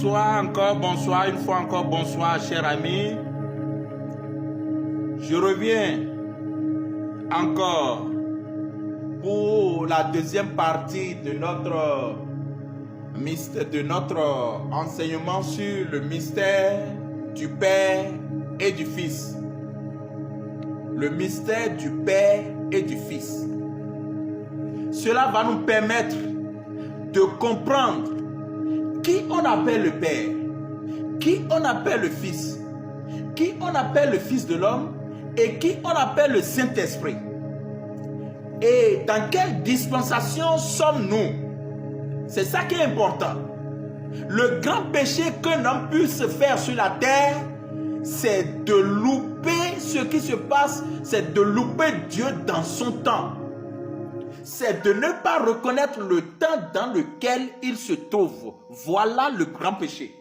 bonsoir encore, bonsoir, une fois encore, bonsoir, chers amis. Je reviens encore pour la deuxième partie de notre enseignement sur le mystère du Père et du Fils. Le mystère du Père et du Fils. Cela va nous permettre de comprendre qui on appelle le Père, qui on appelle le Fils, qui on appelle le Fils de l'homme et qui on appelle le Saint-Esprit. Et dans quelle dispensation sommes-nous? C'est ça qui est important. Le grand péché qu'un homme puisse faire sur la terre, c'est de louper ce qui se passe, c'est de louper Dieu dans son temps. C'est de ne pas reconnaître le temps dans lequel il se trouve. Voilà le grand péché.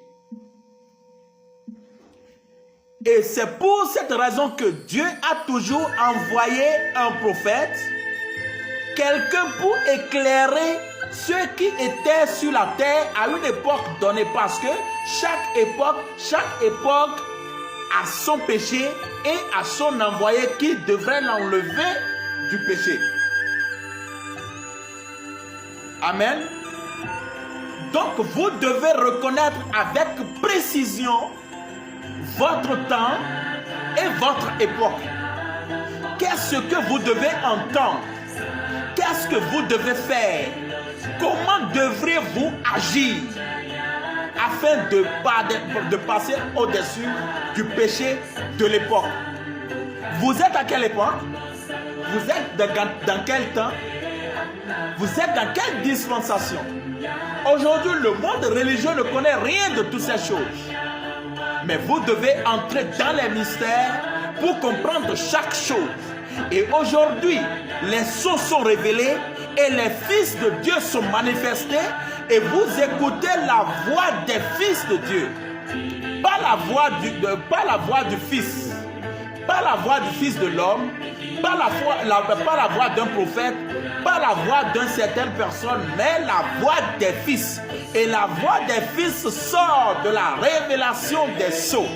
Et c'est pour cette raison que Dieu a toujours envoyé un prophète, quelqu'un pour éclairer ceux qui étaient sur la terre à une époque donnée, parce que chaque époque a son péché et a son envoyé qui devrait l'enlever du péché. Amen. Donc vous devez reconnaître avec précision votre temps et votre époque. Qu'est-ce que vous devez entendre? Qu'est-ce que vous devez faire? Comment devriez-vous agir afin de passer au-dessus du péché de l'époque? Vous êtes à quelle époque? Vous êtes dans quel temps? Vous êtes dans quelle dispensation? Aujourd'hui, le monde religieux ne connaît rien de toutes ces choses. Mais vous devez entrer dans les mystères pour comprendre chaque chose. Et aujourd'hui, les sceaux sont révélés et les fils de Dieu sont manifestés et vous écoutez la voix des fils de Dieu. Pas la voix du Fils, pas la voix du Fils de l'homme, pas la voix d'un prophète, pas la voix d'une certaine personne, mais la voix des fils. Et la voix des fils sort de la révélation des sceaux.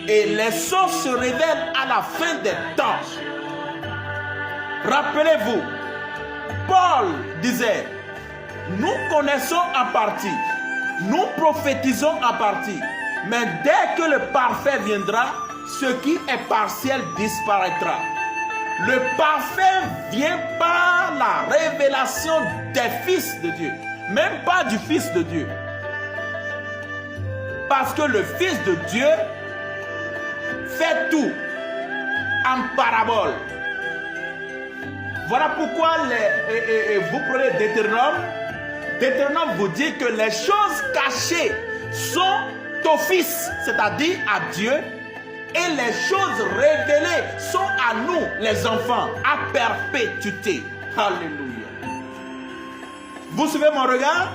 Et les sceaux se révèlent à la fin des temps. Rappelez-vous, Paul disait, nous connaissons en partie, nous prophétisons en partie, mais dès que le parfait viendra, ce qui est partiel disparaîtra. Le parfait vient par la révélation des fils de Dieu, même pas du Fils de Dieu. Parce que le Fils de Dieu fait tout en parabole. Voilà pourquoi vous prenez Deutéronome. Deutéronome vous dit que les choses cachées sont au Fils, c'est-à-dire à Dieu. Et les choses révélées sont à nous, les enfants, à perpétuité. Alléluia. Vous suivez mon regard?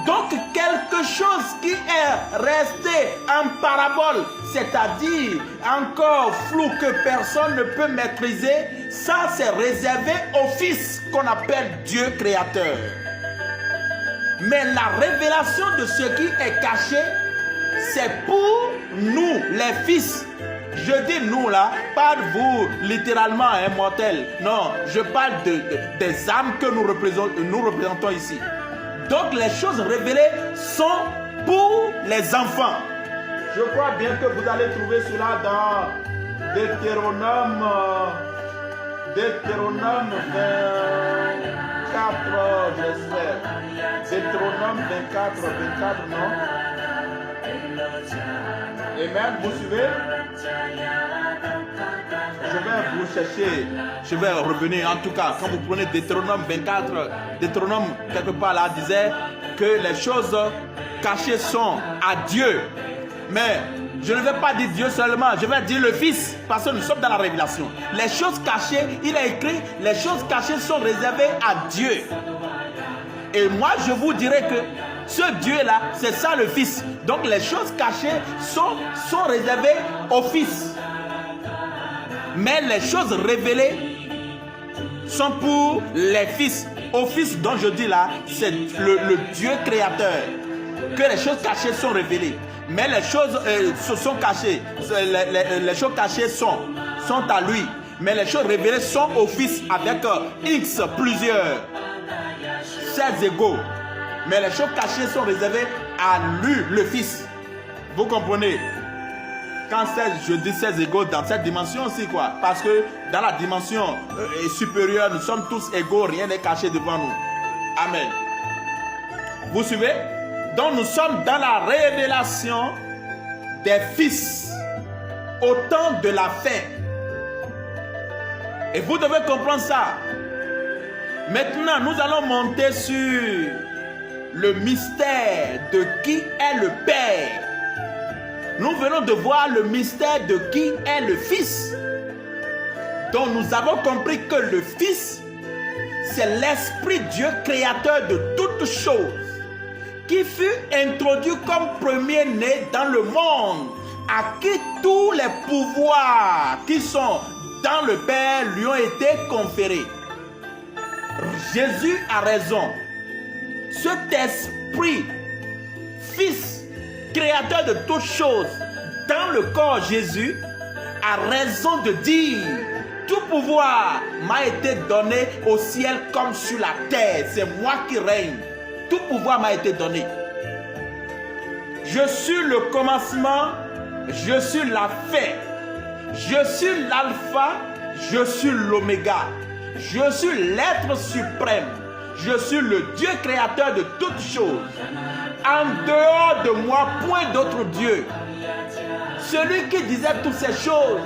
Donc, quelque chose qui est resté en parabole, c'est-à-dire encore flou que personne ne peut maîtriser, ça c'est réservé au Fils qu'on appelle Dieu créateur. Mais la révélation de ce qui est caché, c'est pour nous, les fils. Je dis nous là, pas vous littéralement mortels. Non, je parle des âmes que nous représentons ici. Donc les choses révélées sont pour les enfants. Je crois bien que vous allez trouver cela dans Deutéronome 24, j'espère. Deutéronome 24, non? Amen, vous suivez? Je vais vous chercher, je vais revenir. En tout cas, quand vous prenez Deutéronome 24, Deutéronome quelque part là disait que les choses cachées sont à Dieu. Mais je ne vais pas dire Dieu seulement, je vais dire le Fils, parce que nous sommes dans la révélation. Les choses cachées, il a écrit, les choses cachées sont réservées à Dieu. Et moi, je vous dirais que ce Dieu-là, c'est ça le Fils. Donc les choses cachées sont réservées au Fils. Mais les choses révélées sont pour les fils. Au Fils dont je dis là, c'est le Dieu créateur. que les choses cachées sont révélées. Mais les choses sont cachées. Les choses cachées sont à lui. Mais les choses révélées sont au Fils avec X plusieurs. 16 égaux. Mais les choses cachées sont réservées à lui, le Fils. Vous comprenez? Quand 16, je dis 16 égaux dans cette dimension aussi, quoi. Parce que dans la dimension supérieure, nous sommes tous égaux, rien n'est caché devant nous. Amen. Vous suivez? Donc nous sommes dans la révélation des fils au temps de la fin. Et vous devez comprendre ça. Maintenant, nous allons monter sur le mystère de qui est le Père. Nous venons de voir le mystère de qui est le Fils. Donc nous avons compris que le Fils, c'est l'Esprit Dieu créateur de toutes choses, qui fut introduit comme premier-né dans le monde, à qui tous les pouvoirs qui sont dans le Père lui ont été conférés. Jésus a raison. Cet Esprit, Fils, créateur de toutes choses, dans le corps Jésus, a raison de dire: tout pouvoir m'a été donné au ciel comme sur la terre. C'est moi qui règne. Tout pouvoir m'a été donné. Je suis le commencement, je suis la fin. Je suis l'alpha, je suis l'oméga. Je suis l'être suprême. Je suis le Dieu créateur de toutes choses. En dehors de moi, point d'autre Dieu. Celui qui disait toutes ces choses,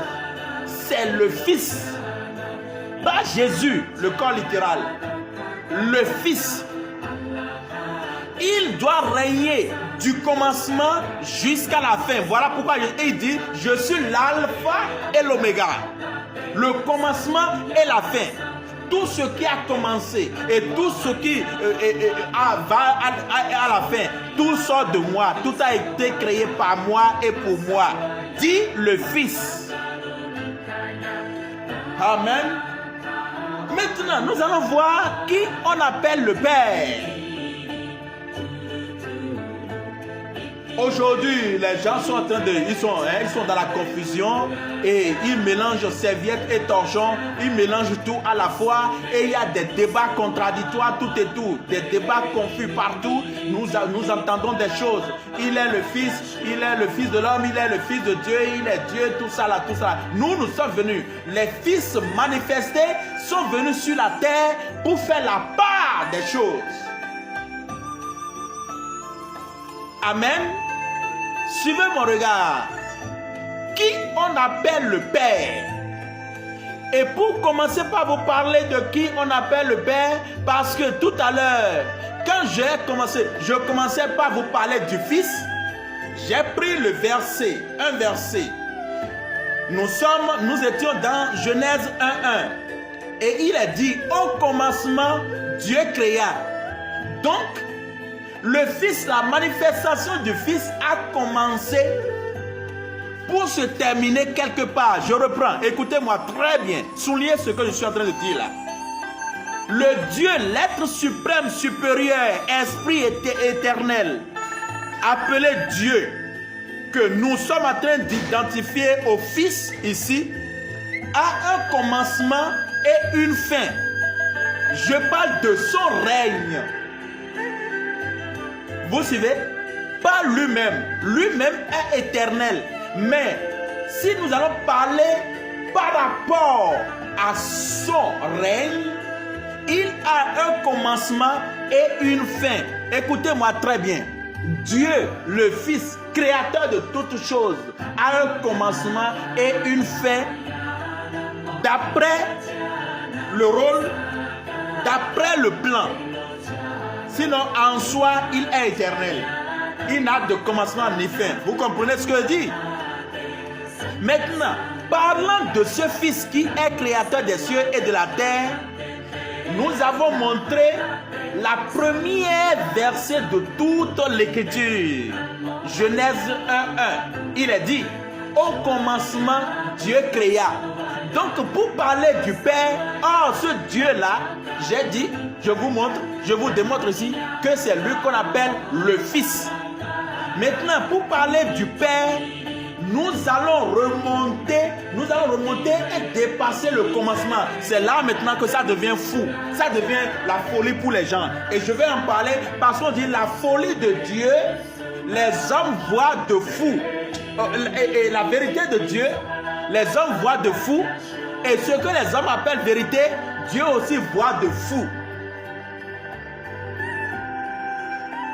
c'est le Fils. Pas Jésus, le corps littéral. Le Fils. Il doit régner du commencement jusqu'à la fin. Voilà pourquoi il dit: je suis l'alpha et l'oméga. Le commencement et la fin. Tout ce qui a commencé et tout ce qui va à la fin, tout sort de moi. Tout a été créé par moi et pour moi. Dit le Fils. Amen. Maintenant, nous allons voir qui on appelle le Père. Aujourd'hui, les gens sont en train de... Ils sont dans la confusion et ils mélangent serviettes et torchons. Ils mélangent tout à la fois et il y a des débats contradictoires, tout et tout. Des débats confus partout. Nous entendons des choses. Il est le Fils, il est le Fils de l'homme, il est le Fils de Dieu, il est Dieu, tout ça là, tout ça. Nous sommes venus. Les fils manifestés sont venus sur la terre pour faire la part des choses. Amen. Suivez mon regard. Qui on appelle le Père? Et pour commencer par vous parler de qui on appelle le Père, parce que tout à l'heure, quand j'ai commencé, je commençais par vous parler du Fils. J'ai pris le verset, un verset. Nous étions dans Genèse 1:1. Et il est dit: au commencement, Dieu créa. Donc, le Fils, la manifestation du Fils a commencé pour se terminer quelque part. Je reprends, écoutez-moi très bien. Soulignez ce que je suis en train de dire là. Le Dieu, l'être suprême, supérieur, esprit éternel, appelé Dieu, que nous sommes en train d'identifier au Fils ici, a un commencement et une fin. Je parle de son règne. Vous suivez? Pas lui-même. Lui-même est éternel. Mais si nous allons parler par rapport à son règne, il a un commencement et une fin. Écoutez-moi très bien. Dieu, le Fils, créateur de toutes choses, a un commencement et une fin d'après le rôle, d'après le plan. Sinon, en soi, il est éternel. Il n'a de commencement ni fin. Vous comprenez ce que je dis? Maintenant, parlant de ce Fils qui est créateur des cieux et de la terre, nous avons montré la première verset de toute l'Écriture. Genèse 1:1. Il est dit: au commencement, Dieu créa. Donc, pour parler du Père, ce Dieu-là, j'ai dit, je vous montre, je vous démontre ici que c'est lui qu'on appelle le Fils. Maintenant, pour parler du Père, nous allons remonter et dépasser le commencement. C'est là maintenant que ça devient fou. Ça devient la folie pour les gens. Et je vais en parler parce qu'on dit la folie de Dieu, les hommes voient de fou. Et la vérité de Dieu, les hommes voient de fou. Et ce que les hommes appellent vérité, Dieu aussi voit de fou.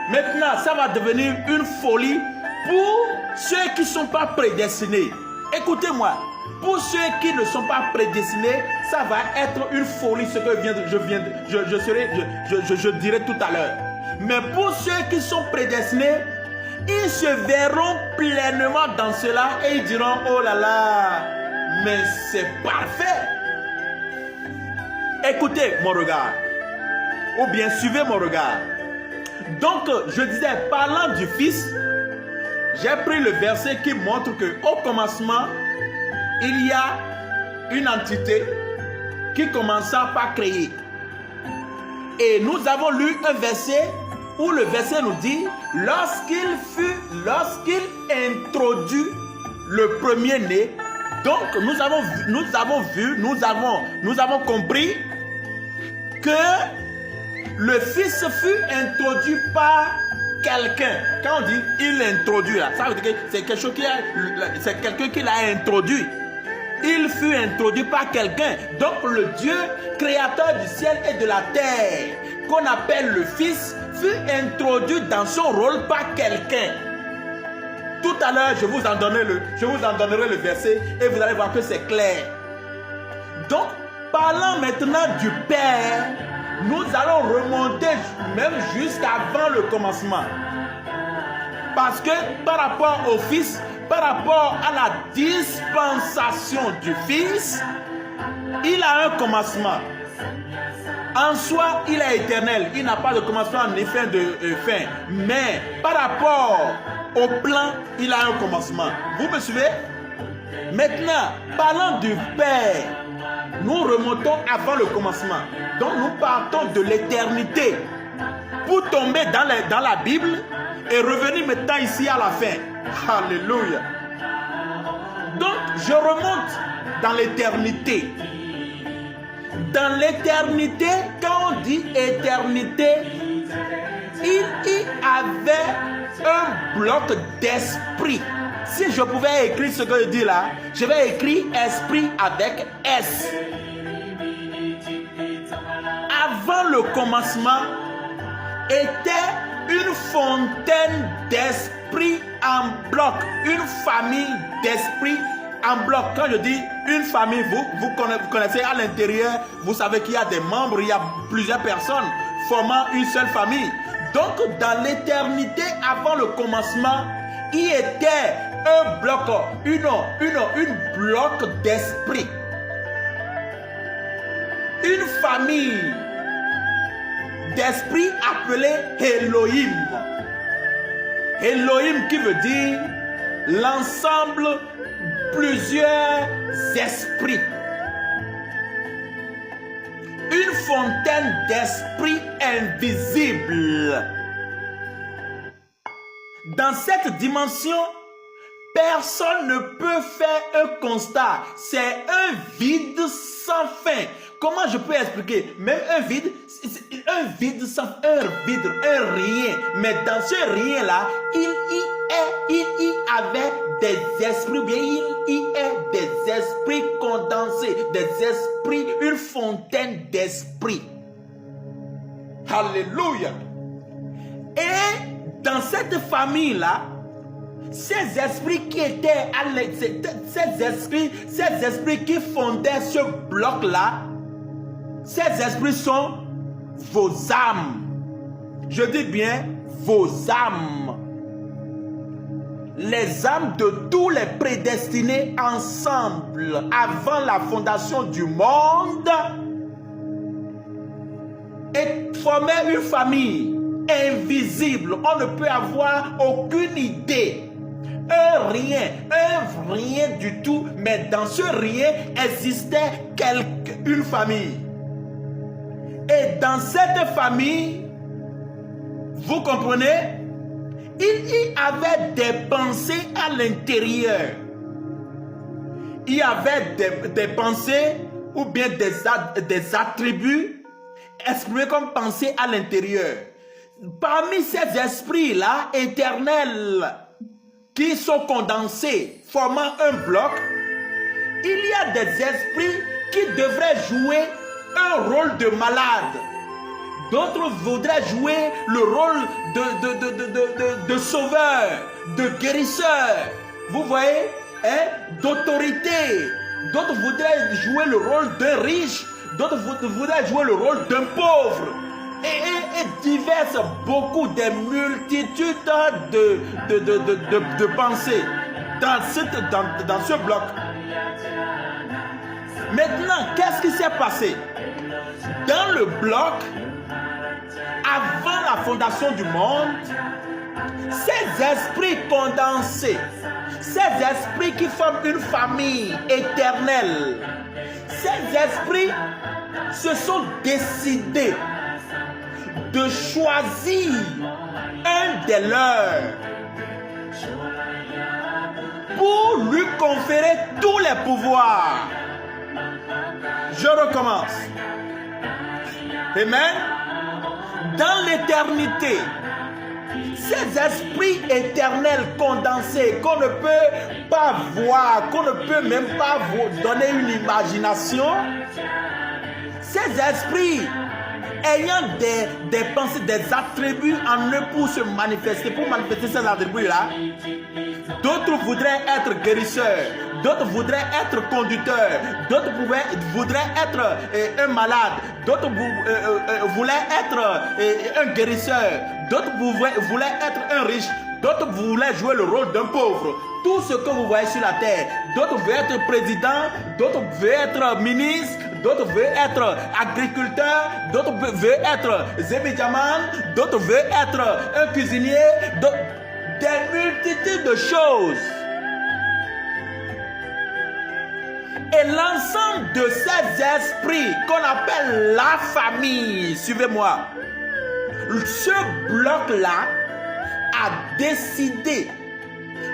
Maintenant, ça va devenir une folie pour ceux qui ne sont pas prédestinés. Écoutez-moi, pour ceux qui ne sont pas prédestinés, ça va être une folie, ce que je dirai tout à l'heure. Mais pour ceux qui sont prédestinés, ils se verront pleinement dans cela et ils diront, oh là là, mais c'est parfait. Écoutez mon regard, ou bien suivez mon regard. Donc, je disais, parlant du Fils, j'ai pris le verset qui montre qu'au commencement, il y a une entité qui commença par créer. Et nous avons lu un verset où le verset nous dit, lorsqu'il introduit le premier-né, donc nous avons compris que le Fils fut introduit par quelqu'un. Quand on dit il introduit, là, ça veut dire que c'est quelqu'un qui l'a introduit. Il fut introduit par quelqu'un. Donc le Dieu créateur du ciel et de la terre, qu'on appelle le Fils, fut introduit dans son rôle par quelqu'un. Tout à l'heure, je vous en donnerai le verset et vous allez voir que c'est clair. Donc, parlant maintenant du Père, nous allons remonter même jusqu'avant le commencement. Parce que par rapport au Fils, par rapport à la dispensation du Fils, il a un commencement. En soi, il est éternel. Il n'a pas de commencement ni fin de fin. Mais par rapport au plan, il a un commencement. Vous me suivez? Maintenant, parlant du Père, nous remontons avant le commencement. Donc nous partons de l'éternité pour tomber dans la Bible et revenir maintenant ici à la fin. Alléluia. Donc je remonte dans l'éternité. Dans l'éternité, quand on dit éternité, il y avait un bloc d'esprit. Si je pouvais écrire ce que je dis là, je vais écrire esprit avec S. Avant le commencement, était une fontaine d'esprit en bloc, une famille d'esprit en bloc. Quand je dis une famille, vous connaissez à l'intérieur, vous savez qu'il y a des membres, il y a plusieurs personnes formant une seule famille. Donc dans l'éternité, avant le commencement, il était un bloc, une bloc d'esprit. Une famille d'esprit appelée Elohim. Elohim qui veut dire l'ensemble, plusieurs esprits. Une fontaine d'esprit invisible. Dans cette dimension, personne ne peut faire un constat. C'est un vide sans fin. Comment je peux expliquer? Même un vide sans un vide, un rien. Mais dans ce rien-là, il y avait des esprits, bien il y est des esprits condensés, des esprits, une fontaine d'esprits. Alléluia. Et dans cette famille-là, ces esprits qui étaient ces esprits qui fondaient ce bloc-là, ces esprits sont vos âmes. Je dis bien vos âmes. Les âmes de tous les prédestinés ensemble avant la fondation du monde et formaient une famille invisible. On ne peut avoir aucune idée. Un rien du tout, mais dans ce rien existait une famille. Et dans cette famille, vous comprenez, il y avait des pensées à l'intérieur. Il y avait des pensées ou bien des attributs exprimés comme pensées à l'intérieur. Parmi ces esprits-là, éternels, qui sont condensés, formant un bloc, il y a des esprits qui devraient jouer un rôle de malade. D'autres voudraient jouer le rôle de sauveur, de guérisseur. Vous voyez, hein, d'autorité. D'autres voudraient jouer le rôle d'un riche. D'autres voudraient jouer le rôle d'un pauvre. Et diverses, beaucoup, des multitudes de pensées dans ce bloc. Maintenant, qu'est-ce qui s'est passé? Dans le bloc, avant la fondation du monde, ces esprits condensés, ces esprits qui forment une famille éternelle, ces esprits se sont décidés de choisir un des leurs pour lui conférer tous les pouvoirs. Je recommence. Amen. Dans l'éternité, ces esprits éternels condensés qu'on ne peut pas voir, qu'on ne peut même pas vous donner une imagination, ces esprits ayant des pensées, des attributs en eux pour se manifester, pour manifester ces attributs-là, d'autres voudraient être guérisseurs, d'autres voudraient être conducteurs, d'autres voudraient être un malade, d'autres voulaient être un guérisseur, d'autres voulaient être un riche, d'autres voulaient jouer le rôle d'un pauvre. Tout ce que vous voyez sur la terre, d'autres veulent être président, d'autres veulent être ministre, d'autres veulent être agriculteur, d'autres veulent être zébidjaman, d'autres veulent être un cuisinier, des multitudes de choses. Et l'ensemble de ces esprits qu'on appelle la famille, suivez-moi, ce bloc-là a décidé,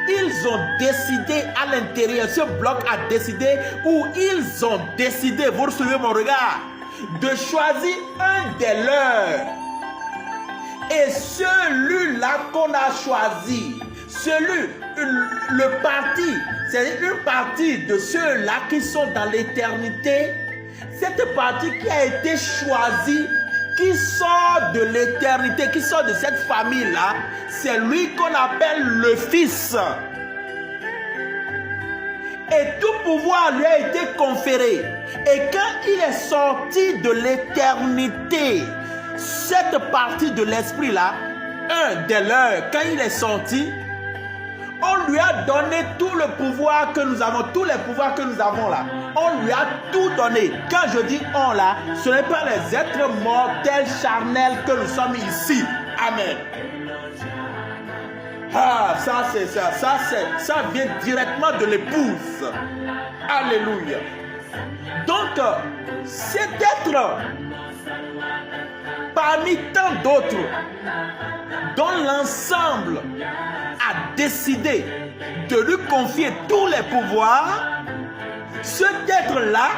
ils ont décidé à l'intérieur, ce bloc a décidé, ou ils ont décidé, vous suivez mon regard, de choisir un des leurs. Et celui-là qu'on a choisi, le parti, c'est une partie de ceux-là qui sont dans l'éternité, cette partie qui a été choisie, qui sort de l'éternité, qui sort de cette famille-là, c'est lui qu'on appelle le Fils. Et tout pouvoir lui a été conféré. Et quand il est sorti de l'éternité, cette partie de l'esprit-là, un des leurs, quand il est sorti, on lui a donné tout le pouvoir que nous avons, tous les pouvoirs que nous avons là. On lui a tout donné. Quand je dis on là, ce n'est pas les êtres mortels, charnels que nous sommes ici. Amen. Ah, ça vient directement de l'épouse. Alléluia. Donc, cet être, parmi tant d'autres, dont l'ensemble a décidé de lui confier tous les pouvoirs, cet être-là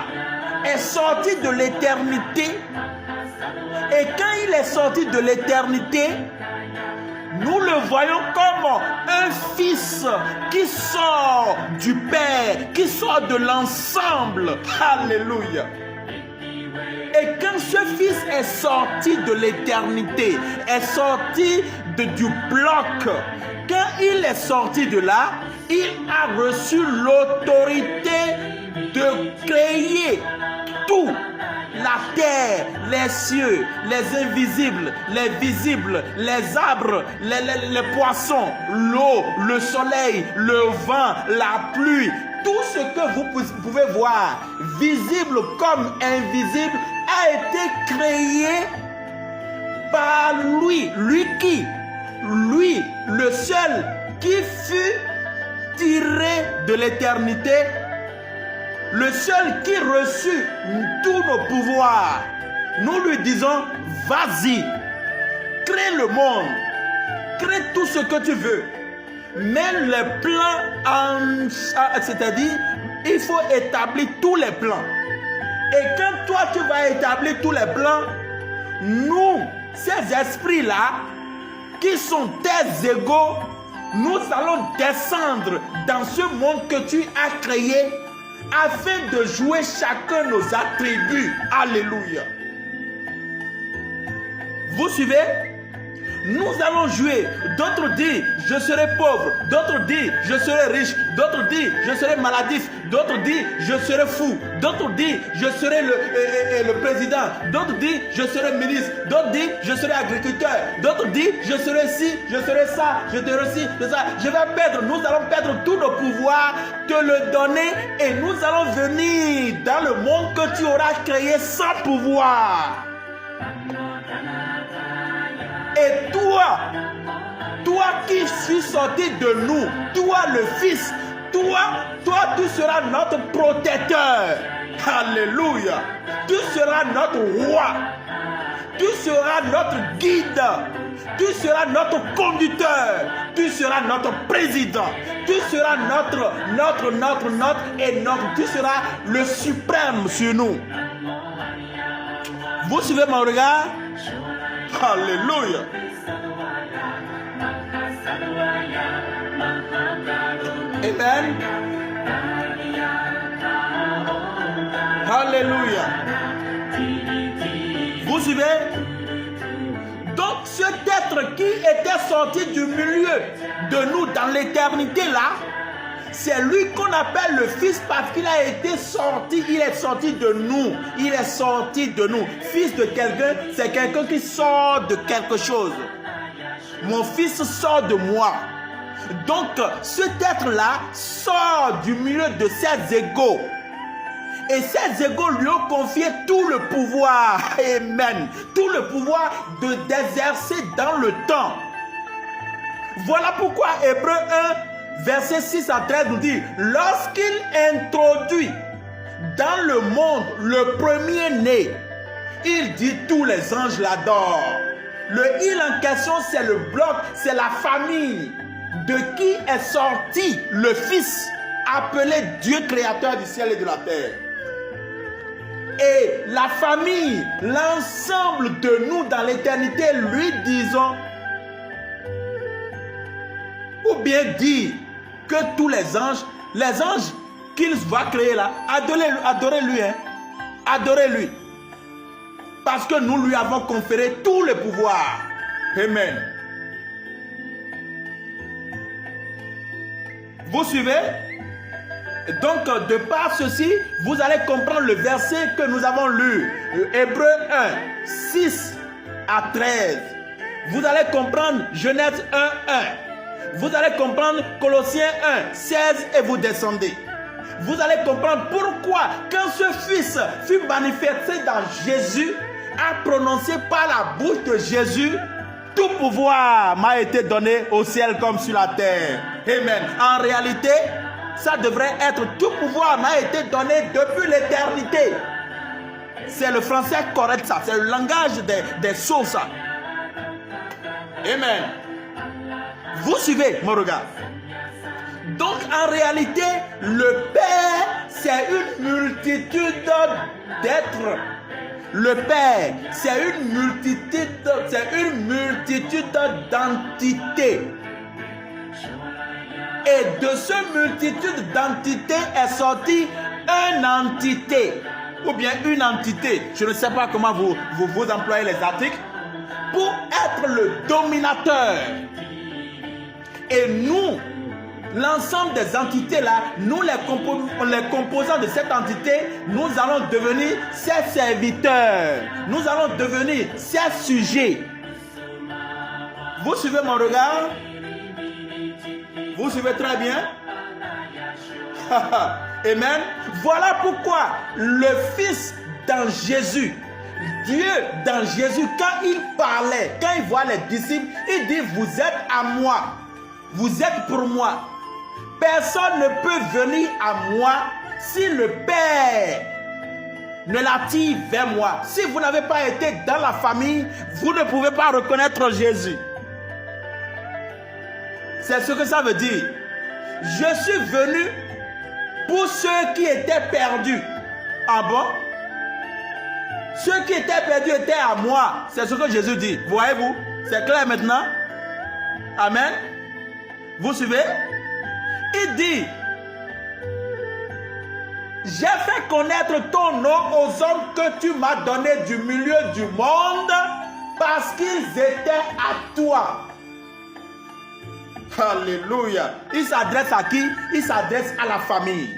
est sorti de l'éternité. Et quand il est sorti de l'éternité, nous le voyons comme un fils qui sort du Père, qui sort de l'ensemble. Alléluia. Et quand ce fils est sorti de l'éternité, est sorti du bloc, quand il est sorti de là, il a reçu l'autorité de créer tout. La terre, les cieux, les invisibles, les visibles, les arbres, les poissons, l'eau, le soleil, le vent, la pluie, tout ce que vous pouvez voir, visible comme invisible, a été créé par lui. Lui, le seul qui fut tiré de l'éternité, le seul qui reçut tous nos pouvoirs. Nous lui disons, vas-y, crée le monde. crée tout ce que tu veux. Mais les plans, c'est-à-dire, il faut établir tous les plans. Et quand toi, tu vas établir tous les plans, nous, ces esprits-là, qui sont tes égaux, nous allons descendre dans ce monde que tu as créé afin de jouer chacun nos attributs. Alléluia. Vous suivez? Nous allons jouer. D'autres disent, je serai pauvre. D'autres disent, je serai riche. D'autres disent, je serai maladif. D'autres disent, je serai fou. D'autres disent, je serai le président. D'autres disent, je serai ministre. D'autres disent, je serai agriculteur. D'autres disent, je serai ci, je serai ça, je serai ci, je serai ça. Je vais perdre. Nous allons perdre tous nos pouvoirs, te le donner, et nous allons venir dans le monde que tu auras créé sans pouvoir. Et toi qui suis sorti de nous, toi le Fils, toi tu seras notre protecteur. Alléluia. Tu seras notre roi. Tu seras notre guide. Tu seras notre conducteur. Tu seras notre président. Tu seras tu seras le suprême sur nous. Vous suivez mon regard? Alléluia. Amen. Alléluia. Vous suivez? Donc cet être qui était sorti du milieu de nous dans l'éternité là, c'est lui qu'on appelle le Fils parce qu'il a été sorti, il est sorti de nous. Il est sorti de nous. Fils de quelqu'un, c'est quelqu'un qui sort de quelque chose. Mon fils sort de moi. Donc, cet être-là sort du milieu de ses égaux. Et ces égaux lui ont confié tout le pouvoir. Amen. Tout le pouvoir d'exercer dans le temps. Voilà pourquoi Hébreux 1, verset 6 à 13 nous dit, lorsqu'il introduit dans le monde le premier-né, il dit tous les anges l'adorent. Le il en question, c'est le bloc, c'est la famille de qui est sorti le Fils, appelé Dieu créateur du ciel et de la terre. Et la famille, l'ensemble de nous dans l'éternité, lui disons, ou bien dire que tous les anges qu'il va créer là, adorez-lui, hein, adorez-lui. Parce que nous lui avons conféré tout le pouvoir. Amen. Vous suivez? Donc, de par ceci, vous allez comprendre le verset que nous avons lu. Hébreux 1, 6 à 13. Vous allez comprendre Genèse 1, 1. Vous allez comprendre Colossiens 1, 16 et vous descendez. Vous allez comprendre pourquoi, quand ce Fils fut manifesté dans Jésus, a prononcé par la bouche de Jésus, tout pouvoir m'a été donné au ciel comme sur la terre. Amen. En réalité, ça devrait être tout pouvoir m'a été donné depuis l'éternité. C'est le français correct ça. C'est le langage des sources ça. Amen. Vous suivez mon regard. Donc en réalité, le Père, c'est une multitude d'êtres. Le Père, c'est une multitude d'entités. Et de cette multitude d'entités est sortie une entité. Ou bien une entité. Je ne sais pas comment vous employez les articles. Pour être le dominateur. Et nous, l'ensemble des entités là, nous les composants de cette entité, nous allons devenir ses serviteurs. Nous allons devenir ses sujets. Vous suivez mon regard? Vous suivez très bien? Amen. Voilà pourquoi le Fils dans Jésus, Dieu dans Jésus, quand il parlait, quand il voit les disciples, il dit, vous êtes à moi. Vous êtes pour moi. Personne ne peut venir à moi si le Père ne l'attire vers moi. Si vous n'avez pas été dans la famille, vous ne pouvez pas reconnaître Jésus. C'est ce que ça veut dire. Je suis venu pour ceux qui étaient perdus. Ah bon? Ceux qui étaient perdus étaient à moi. C'est ce que Jésus dit. Voyez-vous? C'est clair maintenant? Amen. Vous suivez? Il dit, j'ai fait connaître ton nom aux hommes que tu m'as donné du milieu du monde parce qu'ils étaient à toi. Alléluia. Il s'adresse à qui? Il s'adresse à la famille.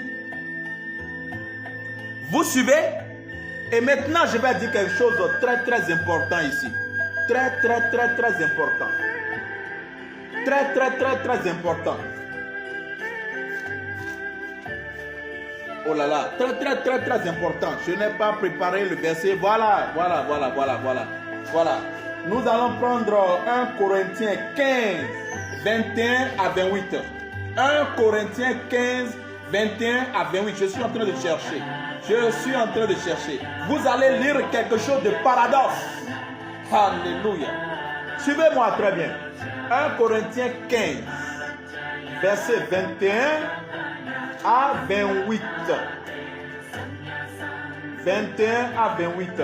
Vous suivez? Et maintenant, je vais dire quelque chose de très très important ici. Très important. Très important. Oh là là, très important. Je n'ai pas préparé le verset. Voilà. Nous allons prendre 1 Corinthiens 15, 21 à 28. 1 Corinthiens 15, 21 à 28. Je suis en train de chercher. Vous allez lire quelque chose de paradoxe. Alléluia. Suivez-moi très bien. 1 Corinthiens 15, verset 21 à 28. 21 à 28.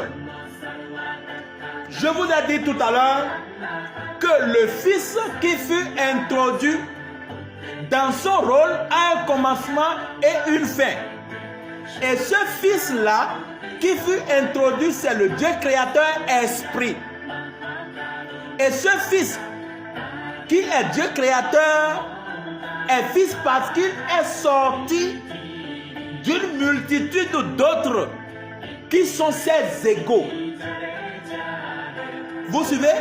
Je vous ai dit tout à l'heure que le Fils qui fut introduit dans son rôle a un commencement et une fin. Et ce Fils-là qui fut introduit, c'est le Dieu créateur esprit. Et ce Fils qui est Dieu créateur est Fils parce qu'il est sorti d'une multitude d'autres qui sont ses égaux. Vous suivez?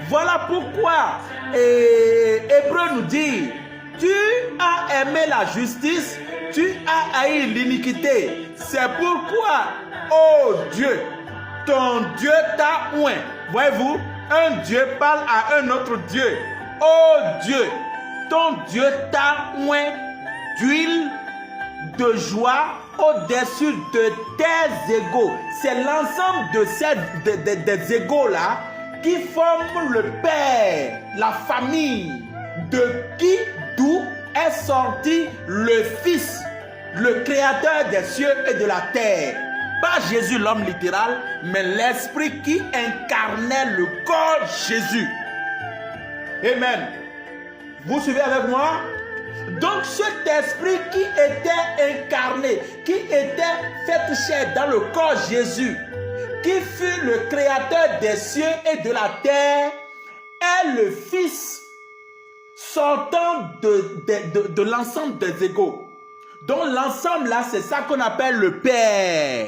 Voilà pourquoi Hébreu nous dit, tu as aimé la justice, tu as haï l'iniquité. C'est pourquoi, oh Dieu, ton Dieu t'a oint. Voyez-vous, un Dieu parle à un autre Dieu. Oh Dieu, ton Dieu t'a oint d'huile de joie au-dessus de tes égaux. C'est l'ensemble de des égaux là qui forment le Père, la famille, d'où est sorti le Fils, le Créateur des cieux et de la terre. Pas Jésus l'homme littéral, mais l'Esprit qui incarnait le corps Jésus. Amen. Vous suivez avec moi? Donc cet esprit qui était incarné, qui était fait chair dans le corps Jésus, qui fut le créateur des cieux et de la terre, est le Fils sortant de l'ensemble des égaux. Donc l'ensemble là, c'est ça qu'on appelle le Père.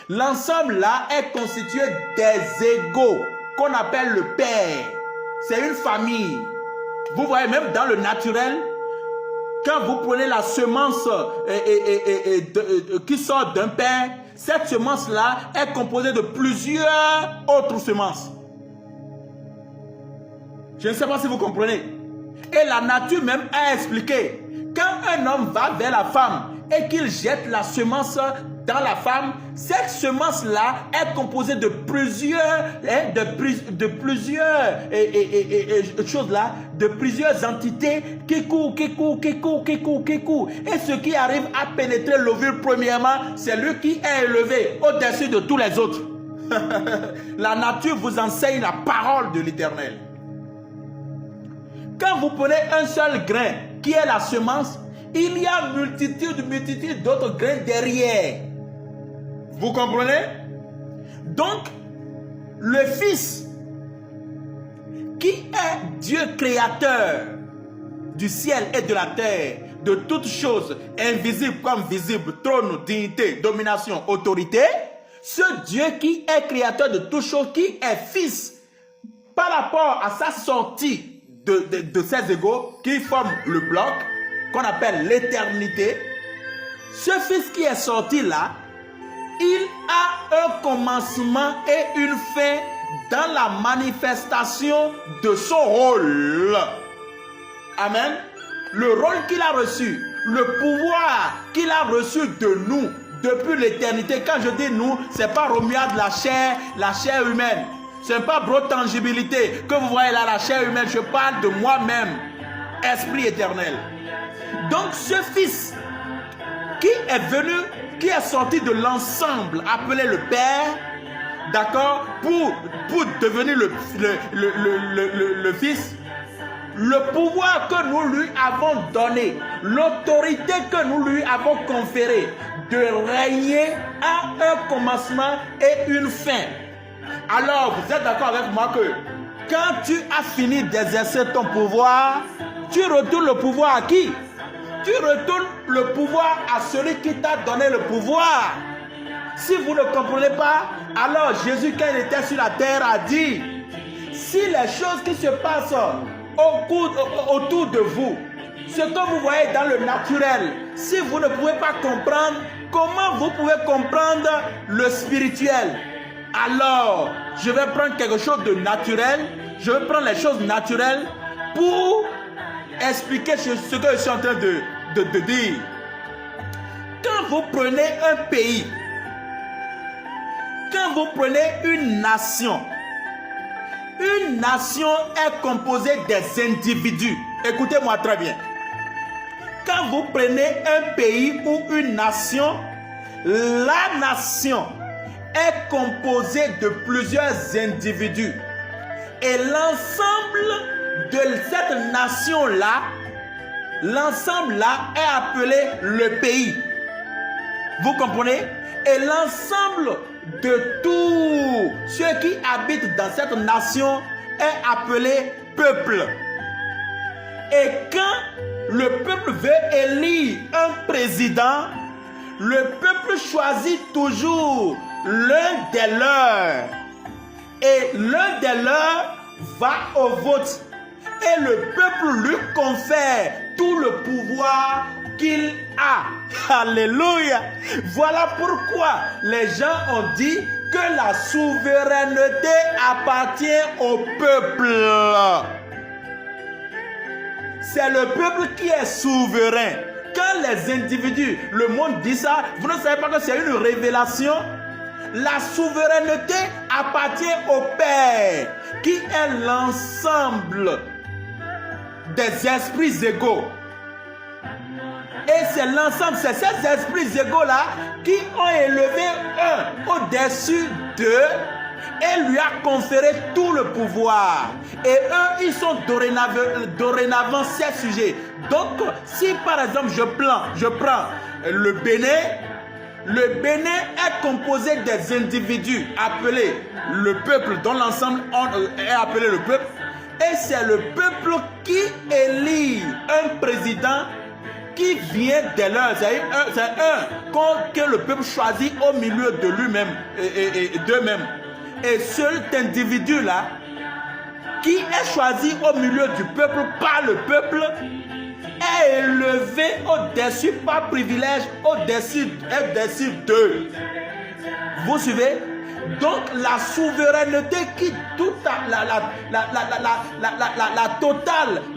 L'ensemble là est constitué des égaux qu'on appelle le Père. C'est une famille. Vous voyez, même dans le naturel, quand vous prenez la semence qui sort d'un père, cette semence-là est composée de plusieurs autres semences. Je ne sais pas si vous comprenez. Et la nature même a expliqué, quand un homme va vers la femme et qu'il jette la semence dans la femme, cette semence-là est composée de plusieurs, choses là, de plusieurs entités qui courent. Et ce qui arrive à pénétrer l'ovule premièrement, c'est lui qui est élevé au-dessus de tous les autres. La nature vous enseigne la parole de l'Éternel. Quand vous prenez un seul grain qui est la semence, il y a multitude d'autres grains derrière. Vous comprenez? Donc, le Fils, qui est Dieu créateur du ciel et de la terre, de toutes choses, invisibles comme visibles, trône, dignité, domination, autorité, ce Dieu qui est créateur de toutes choses, qui est Fils, par rapport à sa sortie de ses égaux, qui forment le bloc, qu'on appelle l'éternité, ce Fils qui est sorti là, il a un commencement et une fin dans la manifestation de son rôle. Amen. Le rôle qu'il a reçu, le pouvoir qu'il a reçu de nous depuis l'éternité. Quand je dis nous, ce n'est pas Romuald la chair humaine. Ce n'est pas tangibilité que vous voyez là, la chair humaine. Je parle de moi-même. esprit éternel. Donc ce Fils qui est venu, qui est sorti de l'ensemble appelé le Père, d'accord, pour devenir le Fils, le pouvoir que nous lui avons donné, l'autorité que nous lui avons conférée de régner à un commencement et une fin. Alors, vous êtes d'accord avec moi que quand tu as fini d'exercer ton pouvoir, tu retournes le pouvoir à qui? Tu retournes le pouvoir à celui qui t'a donné le pouvoir. Si vous ne comprenez pas, alors Jésus, quand il était sur la terre, a dit, si les choses qui se passent autour de vous, ce que vous voyez dans le naturel, si vous ne pouvez pas comprendre, comment vous pouvez comprendre le spirituel? Alors, je vais prendre quelque chose de naturel, je vais prendre les choses naturelles pour expliquer ce que je suis en train de dire. Quand vous prenez un pays, quand vous prenez une nation est composée des individus. Écoutez-moi très bien. Quand vous prenez un pays ou une nation, la nation est composée de plusieurs individus. Et l'ensemble de cette nation-là, l'ensemble-là est appelé le pays. Vous comprenez? Et l'ensemble de tous ceux qui habitent dans cette nation est appelé peuple. Et quand le peuple veut élire un président, le peuple choisit toujours l'un des leurs. Et l'un des leurs va au vote. Et le peuple lui confère tout le pouvoir qu'il a. Alléluia. Voilà pourquoi les gens ont dit que la souveraineté appartient au peuple. C'est le peuple qui est souverain. Quand les individus, le monde dit ça, vous ne savez pas que c'est une révélation? La souveraineté appartient au Père, qui est l'ensemble des esprits égaux. Et c'est l'ensemble, c'est ces esprits égaux-là qui ont élevé un au-dessus d'eux et lui a conféré tout le pouvoir. Et eux, ils sont dorénavant ces sujets. Donc, si par exemple je prends le Bénin est composé des individus appelés le peuple, dont l'ensemble est appelé le peuple. Et c'est le peuple qui élit un président qui vient de leur. C'est un que le peuple choisit au milieu de lui-même et d'eux-mêmes. Et cet individu-là, qui est choisi au milieu du peuple par le peuple, est élevé au-dessus par privilège, au-dessus d'eux. Vous suivez? Donc la souveraineté qui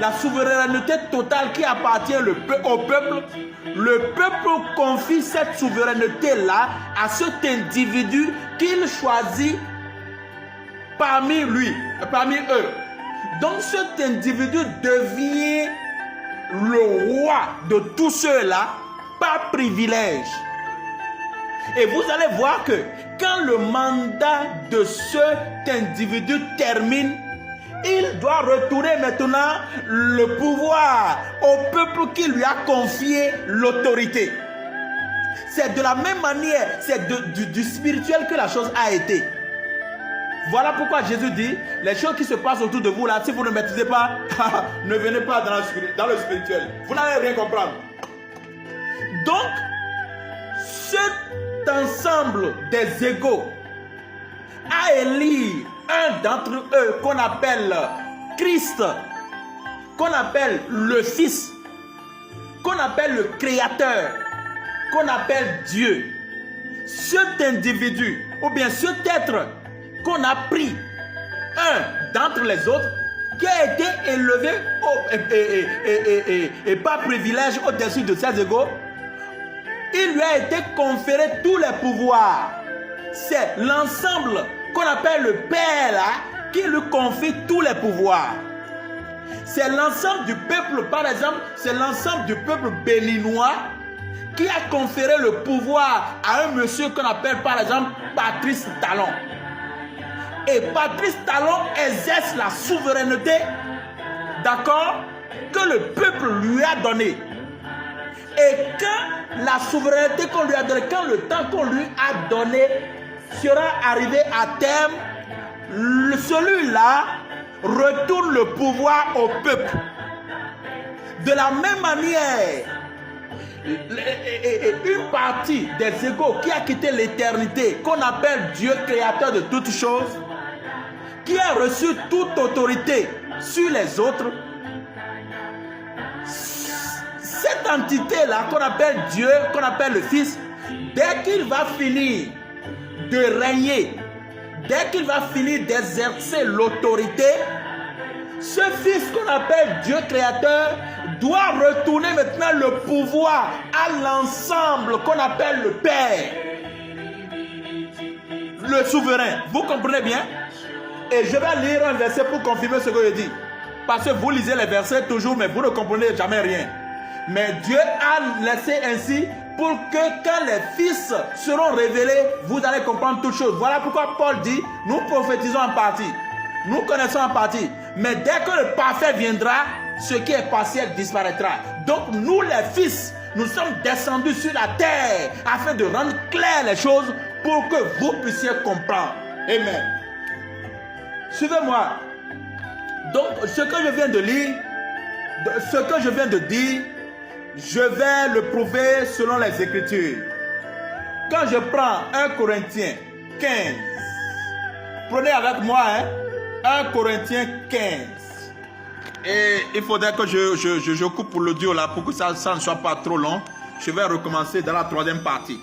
la souveraineté totale qui appartient au peuple, le peuple confie cette souveraineté-là à cet individu qu'il choisit parmi eux. Donc cet individu devient le roi de tous ceux-là par privilège. Et vous allez voir que quand le mandat de cet individu termine, il doit retourner maintenant le pouvoir au peuple qui lui a confié l'autorité. C'est de la même manière, c'est du spirituel que la chose a été. Voilà pourquoi Jésus dit, les choses qui se passent autour de vous là, si vous ne maîtrisez pas, ne venez pas dans le spirituel. Vous n'allez rien comprendre. Donc, cet ensemble des égaux a élu un d'entre eux qu'on appelle Christ, qu'on appelle le Fils, qu'on appelle le Créateur, qu'on appelle Dieu. Cet individu, ou bien cet être qu'on a pris, un d'entre les autres, qui a été élevé et par privilège au-dessus de ses égaux, il lui a été conféré tous les pouvoirs. C'est l'ensemble qu'on appelle le Père là, qui lui confie tous les pouvoirs. C'est l'ensemble du peuple, par exemple, c'est l'ensemble du peuple béninois qui a conféré le pouvoir à un monsieur qu'on appelle par exemple Patrice Talon. Et Patrice Talon exerce la souveraineté, d'accord, que le peuple lui a donnée. Et quand la souveraineté qu'on lui a donnée, quand le temps qu'on lui a donné sera arrivé à terme, celui-là retourne le pouvoir au peuple. De la même manière, une partie des égaux qui a quitté l'éternité, qu'on appelle Dieu créateur de toutes choses, qui a reçu toute autorité sur les autres, cette entité-là qu'on appelle Dieu, qu'on appelle le Fils, dès qu'il va finir de régner, dès qu'il va finir d'exercer l'autorité, ce Fils qu'on appelle Dieu créateur doit retourner maintenant le pouvoir à l'ensemble qu'on appelle le Père, le souverain. Vous comprenez bien? Et je vais lire un verset pour confirmer ce que je dis. Parce que vous lisez les versets toujours, mais vous ne comprenez jamais rien. Mais Dieu a laissé ainsi pour que quand les fils seront révélés, vous allez comprendre toutes choses. Voilà pourquoi Paul dit, nous prophétisons en partie, nous connaissons en partie. Mais dès que le parfait viendra, ce qui est partiel disparaîtra. Donc nous les fils, nous sommes descendus sur la terre afin de rendre claires les choses pour que vous puissiez comprendre. Amen. Suivez-moi. Donc ce que je viens de lire, ce que je viens de dire, je vais le prouver selon les Écritures. Quand je prends 1 Corinthiens 15, prenez avec moi, 1 Corinthiens 15. Et il faudrait que je coupe pour l'audio là pour que ça ne soit pas trop long. Je vais recommencer dans la troisième partie.